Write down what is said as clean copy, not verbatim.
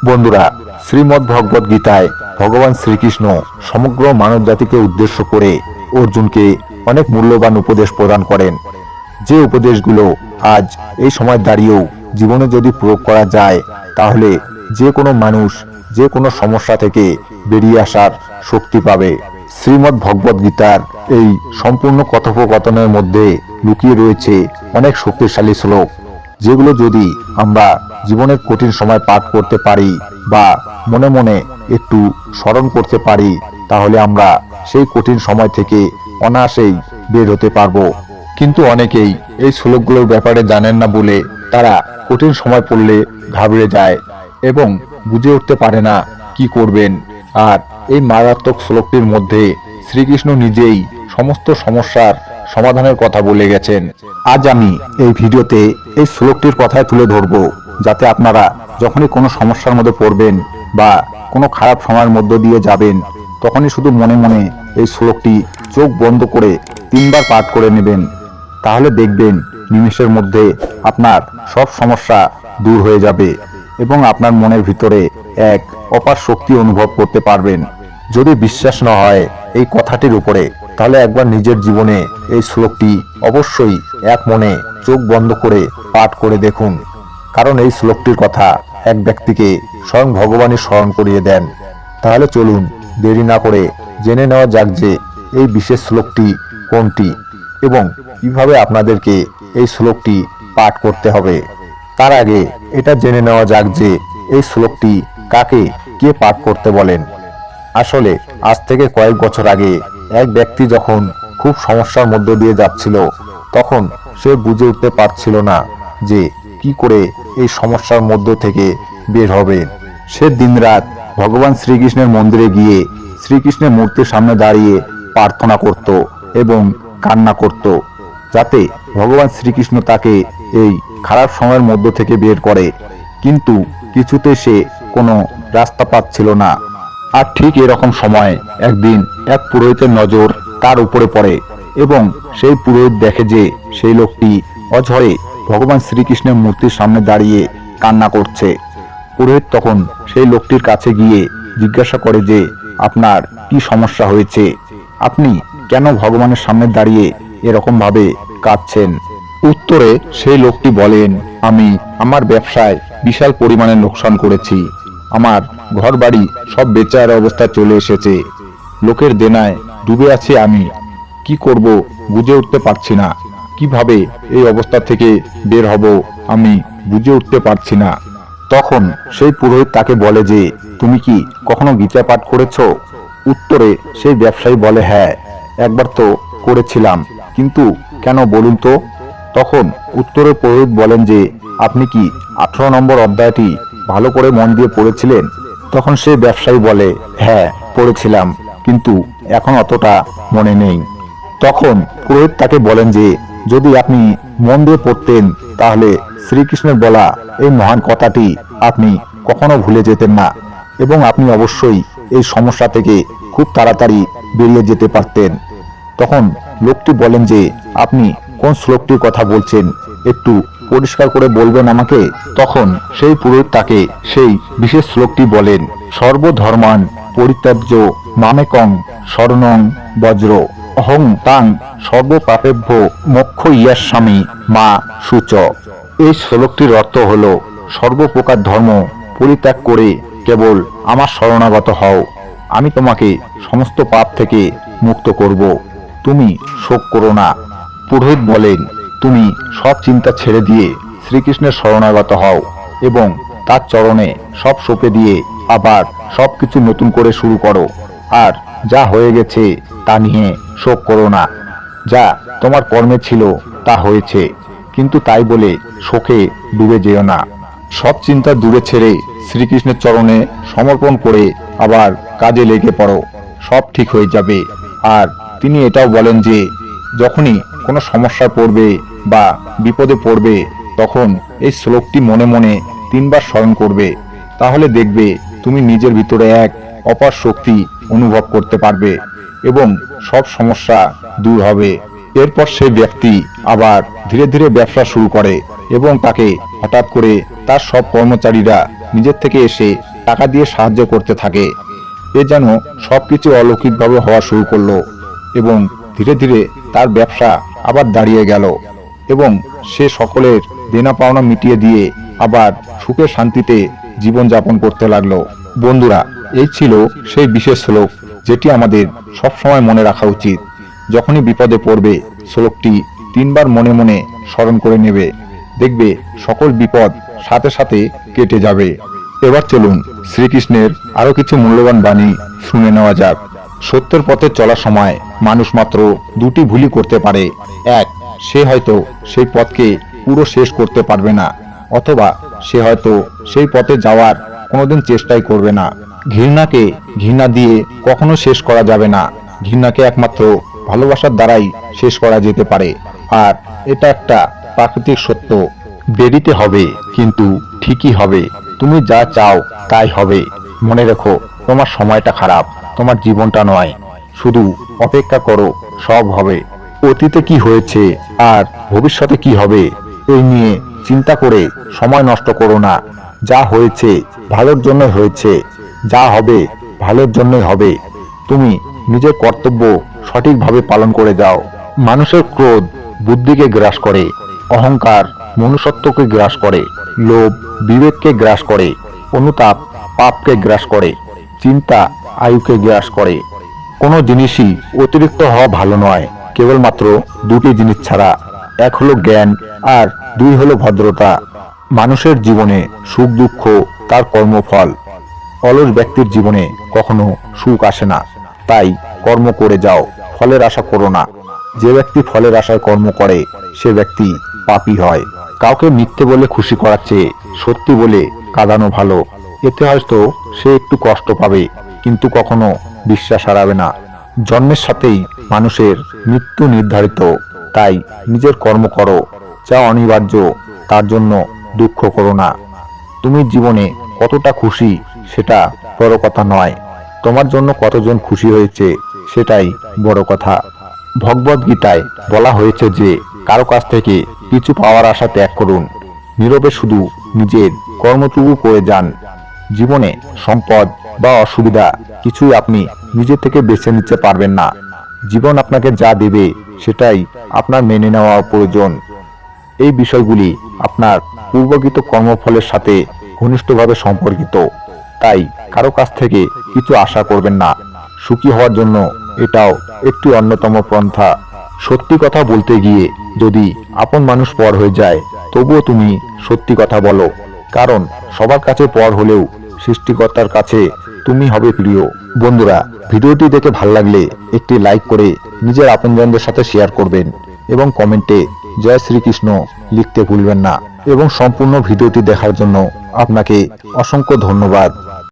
বন্ধুরা, শ্রীমদ্ ভগবদ গীতায় ভগবান শ্রীকৃষ্ণ সমগ্র মানব জাতিকে উদ্দেশ্য করে অর্জুনকে অনেক মূল্যবান উপদেশ প্রদান করেন। যে উপদেশগুলো আজ এই সময় দাঁড়িয়েও জীবনে যদি প্রয়োগ করা যায়, তাহলে যে কোনো মানুষ যে কোনো সমস্যা থেকে বেরিয়ে আসার শক্তি পাবে। শ্রীমদ্ ভগবদ গীতার এই সম্পূর্ণ কথোপকথনের মধ্যে লুকিয়ে রয়েছে অনেক শক্তিশালী শ্লোক, যেগুলো যদি আমরা জীবনের কঠিন সময় পাঠ করতে পারি বা মনে মনে একটু স্মরণ করতে পারি, তাহলে আমরা সেই কঠিন সময় থেকে অনায়াসেই বের হতে পারবো। কিন্তু অনেকেই এই শ্লোকগুলোর ব্যাপারে জানেন না বলে তারা কঠিন সময় পড়লে ঘাবড়ে যায় এবং বুঝে উঠতে পারে না কি করবেন। আর এই মারাত্মক শ্লোকটির মধ্যে শ্রীকৃষ্ণ নিজেই সমস্ত সমস্যার সমাধানের কথা বলে গেছেন। আজ আমি এই ভিডিওতে এই শ্লোকটির কথাই তুলে ধরব, যাতে আপনারা যখনই কোনো সমস্যার মধ্যে পড়বেন বা কোনো খারাপ সময়ের মধ্য দিয়ে যাবেন, তখনই শুধু মনে মনে এই শ্লোকটি চোখ বন্ধ করে 3 বার পাঠ করে নেবেন। তাহলে দেখবেন নিমেষের মধ্যে আপনার সব সমস্যা দূর হয়ে যাবে এবং আপনার মনের ভিতরে এক অপার শক্তি অনুভব করতে পারবেন। যদি বিশ্বাস না হয় এই কথাটির উপরে, তাহলে একবার নিজের জীবনে এই শ্লোকটি অবশ্যই এক মনে চোখ বন্ধ করে পাঠ করে দেখুন, কারণ এই শ্লোকটির কথা এক ব্যক্তিকে স্বয়ং ভগবানই স্মরণ করিয়ে দেন। তাহলে চলুন দেরি না করে জেনে নেওয়া যাক যে এই বিশেষ শ্লোকটি কোনটি এবং কিভাবে আপনাদেরকে এই শ্লোকটি পাঠ করতে হবে। তার আগে এটা জেনে নেওয়া যাক যে এই শ্লোকটি কাকে কে পাঠ করতে বলেন। আসলে আজ থেকে কয়েক বছর আগে এক ব্যক্তি যখন খুব সমস্যার মধ্য দিয়ে যাচ্ছিল, তখন সে বুঝে উঠতে পারছিল না যে কি করে এই সমস্যার মধ্য থেকে বের হবে। সে দিনরাত ভগবান শ্রীকৃষ্ণের মন্দিরে গিয়ে শ্রীকৃষ্ণের মূর্তির সামনে দাঁড়িয়ে প্রার্থনা করত এবং কান্না করত, যাতে ভগবান শ্রীকৃষ্ণ তাকে এই খারাপ সময়ের মধ্য থেকে বের করে। কিন্তু কিছুতে সে কোনো রাস্তা পাচ্ছিল না। আর ঠিক এরকম সময় একদিন এক পুরোহিতের নজর তার উপরে পড়ে এবং সেই পুরোহিত দেখে যে সেই লোকটি অঝরে ভগবান শ্রীকৃষ্ণের মূর্তির সামনে দাঁড়িয়ে কান্না করছে। পুরোহিত তখন সেই লোকটির কাছে গিয়ে জিজ্ঞাসা করে যে আপনার কি সমস্যা হয়েছে, আপনি কেন ভগবানের সামনে দাঁড়িয়ে এরকম ভাবে কাঁদছেন। উত্তরে সেই লোকটি বলেন, আমি আমার ব্যবসায় বিশাল পরিমাণে লোকসান করেছি, আমার ঘর বাড়ি সব বেচার অবস্থা চলে এসেছে, লোকের দেনায় ডুবে আছি, আমি কি করব বুঝে উঠতে পারছি না, কিভাবে এই অবস্থা থেকে বের হব আমি বুঝে উঠতে পারছি না। তখন সেই পুরোহিত তাকে বলে যে তুমি কি কখনো গীতা পাঠ করেছো? উত্তরে সেই ব্যবসায়ী বলে, হ্যাঁ, একবার তো করেছিলাম, কিন্তু কেন বলুন তো। তখন উত্তরে পুরোহিত বলেন যে আপনি কি 18 নম্বর অধ্যায়টি ভালো করে মন দিয়ে পড়েছিলেন? তখন সেই ব্যবসায়ী বলে, হ্যাঁ পড়েছিলাম, কিন্তু এখন অতটা মনে নেই। তখন পুরোহিত তাকে বলেন যে যদি আপনি মন দিয়ে পড়তেন, তাহলে শ্রীকৃষ্ণের বলা এই মহান কথাটি আপনি কখনো ভুলে যেতেন না এবং আপনি অবশ্যই এই সমস্যা থেকে খুব তাড়াতাড়ি বেরিয়ে যেতে পারতেন। তখন লোকটি বলেন যে আপনি কোন শ্লোকটির কথা বলছেন, একটু পরিষ্কার করে বলবেন আমাকে। তখন সেই পুরোহিত তাকে সেই বিশেষ শ্লোকটি বলেন, সর্বধর্মান পরিত্যাজ্য মামেকং শরণং বজ্র অহং তাং সর্বপাপেভ্য মোক্ষ ইয়াস্বামী মা শুচ। এই শ্লোকটির অর্থ হল সর্বপ্রকার ধর্ম পরিত্যাগ করে কেবল আমার শরণাগত হও, আমি তোমাকে সমস্ত পাপ থেকে মুক্ত করব, তুমি শোক করো না। পুরোহিত বলেন, তুমি সব চিন্তা ছেড়ে দিয়ে শ্রীকৃষ্ণের শরণাগত হও এবং তার চরণে সব সঁপে দিয়ে আবার সবকিছু নতুন করে শুরু করো। আর যা হয়ে গেছে তা নিয়ে শোক করো না, যা তোমার কর্মে ছিল তা হয়েছে, কিন্তু তাই বলে শোকে ডুবে যেও না। সব চিন্তা দূরে ছেড়ে শ্রীকৃষ্ণের চরণে সমর্পণ করে আবার কাজে লেগে পড়ো, সব ঠিক হয়ে যাবে। আর তিনি এটাও বলেন যে যখনই কোনো সমস্যায় পড়বে বা বিপদে পড়বে, তখন এই শ্লোকটি মনে মনে 3 বার স্মরণ করবে, তাহলে দেখবে তুমি নিজের ভিতরে এক অপার শক্তি অনুভব করতে পারবে এবং সব সমস্যা দূর হবে। এরপর সেই ব্যক্তি আবার ধীরে ধীরে ব্যবসা শুরু করে এবং তাকে হঠাৎ করে তার সব কর্মচারীরা নিজের থেকে এসে টাকা দিয়ে সাহায্য করতে থাকে। এ যেন সবকিছু অলৌকিকভাবে হওয়া শুরু করলো এবং ধীরে ধীরে তার ব্যবসা আবার দাঁড়িয়ে গেল এবং সে সকলের দেনা পাওনা মিটিয়ে দিয়ে আবার সুখে শান্তিতে জীবনযাপন করতে লাগলো। বন্ধুরা, এই ছিল সেই বিশেষ শ্লোক যেটি আমাদের সবসময় মনে রাখা উচিত। যখনই বিপদে পড়বে শ্লোকটি 3 বার মনে মনে স্মরণ করে নেবে, দেখবে সকল বিপদ সাথে সাথে কেটে যাবে। এবার চলুন শ্রীকৃষ্ণের আরো কিছু মূল্যবান বাণী শুনে নেওয়া যাক। সত্যের পথে চলার সময় মানুষ মাত্র 2টি ভুলই করতে পারে। এক, সে হয়তো সেই পথকে পুরো শেষ করতে পারবে না, অথবা সে হয়তো সেই পথে যাওয়ার কোনোদিন চেষ্টাই করবে না। ঘৃণাকে ঘৃণা দিয়ে কখনো শেষ করা যাবে না। ঘৃণাকে একমাত্র ভালোবাসার দ্বারাই শেষ করা যেতে পারে। আর এটা একটা প্রাকৃতিক সত্য। দেরিতে হবে কিন্তু ঠিকই হবে। তুমি যা চাও তাই হবে। মনে রেখো, তোমার সময়টা খারাপ, তোমার জীবনটা নয়। শুধু অপেক্ষা করো, সব হবে। অতীতে কি হয়েছে আর ভবিষ্যতে কি হবে এই নিয়ে চিন্তা করে সময় নষ্ট করো না। যা হয়েছে ভালোর জন্য হয়েছে, যা হবে ভালোর জন্যই হবে। তুমি নিজের কর্তব্য সঠিকভাবে পালন করে যাও। মানুষের ক্রোধ বুদ্ধিকে গ্রাস করে, অহংকার মনুষ্যত্বকে গ্রাস করে, লোভ বিবেককে গ্রাস করে, অনুতাপ পাপকে গ্রাস করে, চিন্তা আয়ুকে গ্রাস করে। কোনো জিনিসই অতিরিক্ত হওয়া ভালো নয়, কেবলমাত্র 2টি জিনিস ছাড়া। এক হলো জ্ঞান আর 2 হলো ভদ্রতা। মানুষের জীবনে সুখ দুঃখ তার কর্মফল। অলস ব্যক্তির জীবনে কখনো সুখ আসে না। তাই কর্ম করে যাও, ফলের আশা করো না। যে ব্যক্তি ফলের আশায় কর্ম করে সে ব্যক্তি পাপী হয়। কাউকে মিথ্যে বলে খুশি করার চেয়ে সত্যি বলে কাঁদানো ভালো। এতে হয়তো সে একটু কষ্ট পাবে, কিন্তু কখনো বিশ্বাস হারাবে না। জন্মের সাথেই মানুষের মৃত্যু নির্ধারিত। তাই নিজের কর্ম করো, যা অনিবার্য তার জন্য দুঃখ করো না। তুমি জীবনে কতটা খুশি সেটা বড় কথা নয়, তোমার জন্য কতজন খুশি হয়েছে সেটাই বড় কথা। ভগবদ গীতায় বলা হয়েছে যে কারো কাছ থেকে কিছু পাওয়ার আশা ত্যাগ করুন, নীরবে শুধু নিজের কর্মটুকু করে যান। জীবনে সম্পদ বা অসুবিধা কিছুই আপনি নিজে থেকে বেছে নিতে পারবেন না। জীবন আপনাকে যা দেবে সেটাই আপনার মেনে নেওয়া প্রয়োজন। এই বিষয়গুলি আপনার পূর্বকৃত কর্মফলের সাথে ঘনিষ্ঠভাবে সম্পর্কিত। তাই কারো কাছ থেকে কিছু আশা করবেন না। সুখী হওয়ার জন্য এটাও একটি অন্যতম পন্থা। সত্যি কথা বলতে গিয়ে যদি আপন মানুষ পর হয়ে যায়, তবুও তুমি সত্যি কথা বলো, কারণ সবার কাছে পর হলেও সৃষ্টিকর্তার কাছে তুমি হবে প্রিয়। বন্ধুরা, ভিডিওটি দেখে ভালো লাগলে একটি লাইক করে নিজের আপনজনদের সাথে শেয়ার করবেন এবং কমেন্টে জয় শ্রীকৃষ্ণ লিখতে ভুলবেন না। এবং সম্পূর্ণ ভিডিওটি দেখার জন্য আপনাকে অসংখ্য ধন্যবাদ।